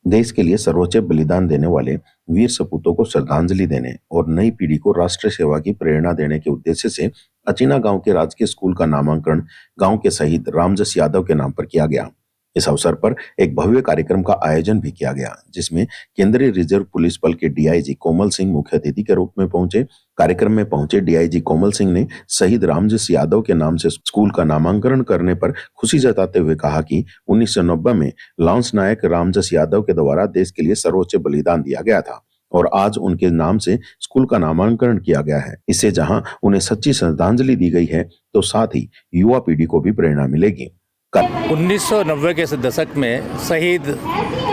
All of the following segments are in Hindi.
देश के लिए सर्वोच्च बलिदान देने वाले वीर सपूतों को श्रद्धांजलि देने और नई पीढ़ी को राष्ट्र सेवा की प्रेरणा देने के उद्देश्य से अचीना गांव के राजकीय स्कूल का नामांकन गांव के शहीद रामजस यादव के नाम पर किया गया। इस अवसर पर एक भव्य कार्यक्रम का आयोजन भी किया गया, जिसमें केंद्रीय रिजर्व पुलिस बल के डीआईजी कोमल सिंह मुख्य अतिथि के रूप में पहुंचे। कार्यक्रम में पहुंचे डीआईजी कोमल सिंह ने शहीद रामजस यादव के नाम से स्कूल का नामांकन करने पर खुशी जताते हुए कहा कि 1990 में लांस नायक रामजस यादव के द्वारा देश के लिए सर्वोच्च बलिदान दिया गया था और आज उनके नाम से स्कूल का नामांकन किया गया है। इससे जहां उन्हें सच्ची श्रद्धांजलि दी गई है, तो साथ ही युवा पीढ़ी को भी प्रेरणा मिलेगी। 1990 के दशक में शहीद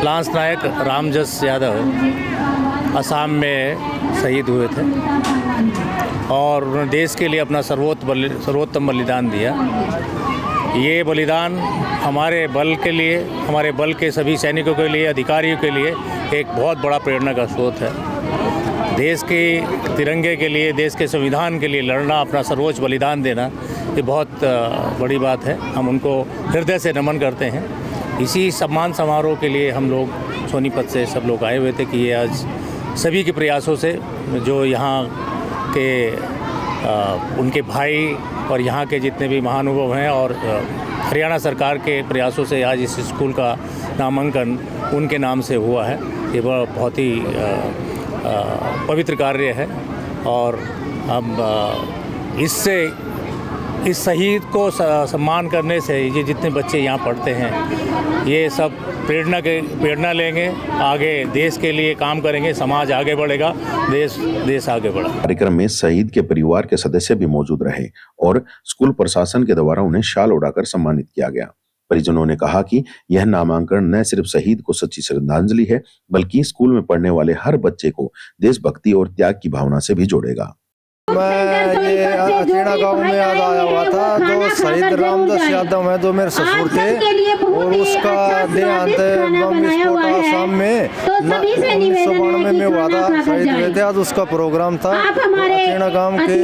लांस नायक रामजस यादव असम में शहीद हुए थे और उन्होंने देश के लिए अपना सर्वोत्तम बलिदान दिया। ये बलिदान हमारे बल के लिए, हमारे बल के सभी सैनिकों के लिए, अधिकारियों के लिए एक बहुत बड़ा प्रेरणा का स्रोत है। देश के तिरंगे के लिए, देश के संविधान के लिए लड़ना, अपना सर्वोच्च बलिदान देना, ये बहुत बड़ी बात है। हम उनको हृदय से नमन करते हैं। इसी सम्मान समारोह के लिए हम लोग सोनीपत से सब लोग आए हुए थे कि ये आज सभी के प्रयासों से, जो यहाँ के उनके भाई और यहाँ के जितने भी महानुभाव हैं और हरियाणा सरकार के प्रयासों से आज इस स्कूल का नामांकन उनके नाम से हुआ है। ये बहुत ही पवित्र कार्य है और हम इस शहीद को सम्मान करने से ये जितने बच्चे यहाँ पढ़ते हैं, ये सब प्रेरणा लेंगे, आगे देश के लिए काम करेंगे, समाज आगे बढ़ेगा, देश आगे बढ़ा। कार्यक्रम में शहीद के परिवार के सदस्य भी मौजूद रहे और स्कूल प्रशासन के द्वारा उन्हें शाल उड़ाकर सम्मानित किया गया। परिजनों ने कहा कि यह नामांकन न सिर्फ शहीद को सच्ची श्रद्धांजलि है, बल्कि स्कूल में पढ़ने वाले हर बच्चे को देशभक्ति और त्याग की भावना से भी जोड़ेगा। मैं ये अचीना गांव में आज आया हुआ था, जो शहीद रामजस यादव है, जो मेरे ससुर थे और उसका देहांत बम विस्फोट आसाम में 1992 में हुआ था, शहीद हुए थे। आज उसका प्रोग्राम था। अचीना गांव के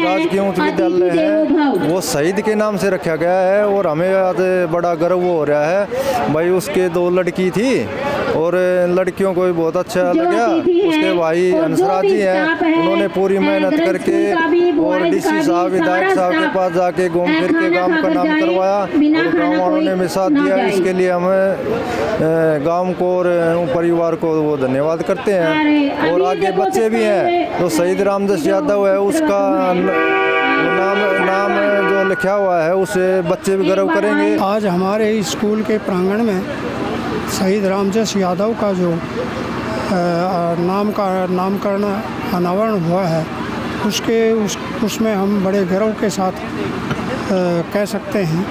राजकीय उच्च विद्यालय है, वो शहीद के नाम से रखा गया है और हमें आज बड़ा गर्व हो रहा है। भाई उसके 2 लड़की थी और लड़कियों को भी बहुत अच्छा लगा। उसके भाई हंसराज जी हैं, उन्होंने पूरी मेहनत करके और डीसी साहब, विधायक साहब के पास जाके घूम फिर के गांव का नाम करवाया और गांव वालों ने भी साथ दिया। इसके लिए हमें गांव को और परिवार को वो धन्यवाद करते हैं। और आगे बच्चे भी हैं, तो शहीद रामजस यादव है, उसका नाम जो लिखा हुआ है, उसे बच्चे भी गर्व करेंगे। आज हमारे स्कूल के प्रांगण में शहीद रामजस यादव का जो नामकरण अनावरण हुआ है, उसमें हम बड़े गर्व के साथ कह सकते हैं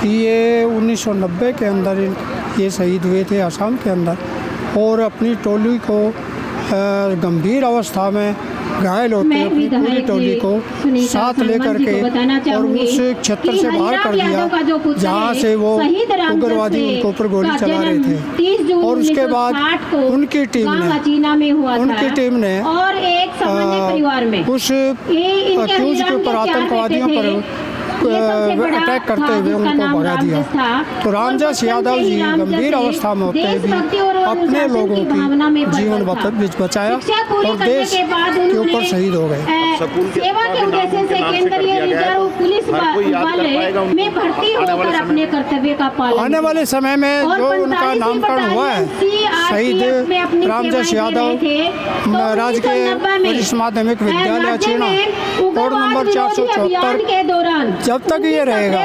कि ये 1990 के अंदर ये शहीद हुए थे असम के अंदर, और अपनी टोली को गंभीर अवस्था में घायल होते हुए अपनी पूरी टोली को साथ लेकर के और उस क्षेत्र से बाहर कर दिया जहां से वो उग्रवादी उनके ऊपर गोली चला रहे थे। और उसके बाद उनकी टीम ने उस अक्यूज के ऊपर, आतंकवादियों पर अटैक करते हुए उनको भगा दिया। तो रामजस यादव जी गंभीर अवस्था में होते भी अपने लोगों की जीवन बचाया और देश के ऊपर शहीद हो गए। सेवा के उद्देश्य से केंद्रीय रिजर्व पुलिस बल में भर्ती होकर अपने कर्तव्य का पालन। आने वाले समय में जो उनका नामकरण हुआ है, शहीद रामजस यादव राजकीय वरिष्ठ माध्यमिक विद्यालय अचीना, कोड नंबर 474 के दौरान जब तक ये रहेगा,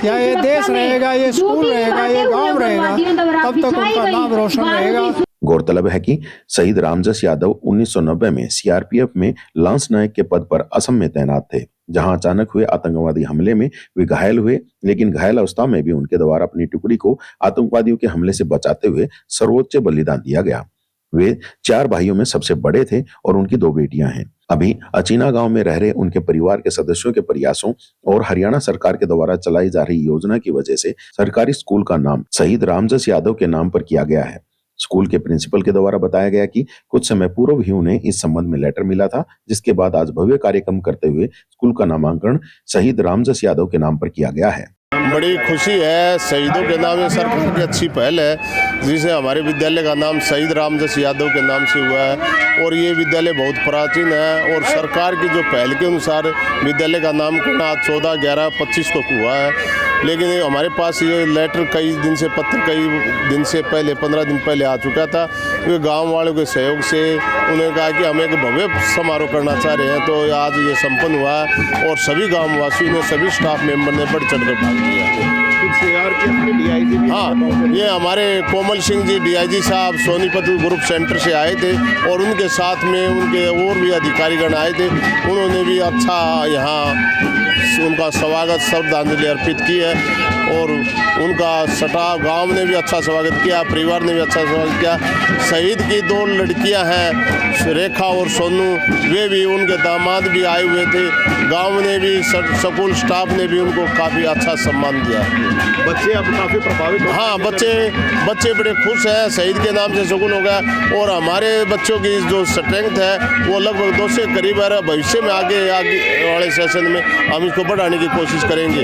या ये देश रहेगा, ये स्कूल रहेगा, ये गांव रहेगा, तब तक उनका नाम रोशन रहेगा। गौरतलब है कि शहीद रामजस यादव 1990 में सीआरपीएफ में लांस नायक के पद पर असम में तैनात थे, जहां अचानक हुए आतंकवादी हमले में वे घायल हुए, लेकिन घायल अवस्था में भी उनके द्वारा अपनी टुकड़ी को आतंकवादियों के हमले से बचाते हुए सर्वोच्च बलिदान दिया गया। वे 4 भाइयों में सबसे बड़े थे और उनकी 2 बेटियां हैं। अभी अचीना गांव में रह रहे उनके परिवार के सदस्यों के प्रयासों और हरियाणा सरकार के द्वारा चलाई जा रही योजना की वजह से सरकारी स्कूल का नाम शहीद रामजस यादव के नाम पर किया गया है। स्कूल के प्रिंसिपल के द्वारा बताया गया कि कुछ समय पूर्व ही उन्हें इस संबंध में लेटर मिला था, जिसके बाद आज भव्य कार्यक्रम करते हुए स्कूल का नामांकन शहीद रामजस यादव के नाम पर किया गया है। बड़ी खुशी है। शहीदों के नाम ये सरकार की अच्छी पहल है, जिसे हमारे विद्यालय का नाम शहीद रामजस यादव के नाम से हुआ है और ये विद्यालय बहुत प्राचीन है और सरकार की जो पहल के अनुसार विद्यालय का नामकरण आज 14/11/25 को हुआ है। लेकिन हमारे पास ये लेटर कई दिन से, पत्र कई दिन से पहले, 15 दिन पहले आ चुका था। वे गांव वालों के सहयोग से उन्होंने कहा कि हम एक भव्य समारोह करना चाह रहे हैं, तो आज ये संपन्न हुआ है और सभी गाँव वासियों ने, सभी स्टाफ मेंबर ने बढ़ चढ़ कर भाग लिया। हाँ, ये हमारे कोमल सिंह जी DIG साहब सोनीपत ग्रुप सेंटर से आए थे और उनके साथ में उनके और भी अधिकारीगण आए थे। उन्होंने भी अच्छा यहाँ उनका स्वागत, श्रद्धांजलि अर्पित की है और उनका स्टाफ गांव ने भी अच्छा स्वागत किया, परिवार ने भी अच्छा स्वागत किया। शहीद की 2 लड़कियां हैं, रेखा और सोनू, वे भी, उनके दामाद भी आए हुए थे। गांव ने भी, स्कूल स्टाफ ने भी उनको काफ़ी अच्छा सम्मान दिया। बच्चे अब काफ़ी प्रभावित हो, हाँ, बच्चे बड़े खुश हैं। शहीद के नाम से सुकून हो गया और हमारे बच्चों की जो स्ट्रेंथ है वो लगभग 200 के करीब है। भविष्य में आगे वाले सेशन में हम इसको बढ़ाने की कोशिश करेंगे।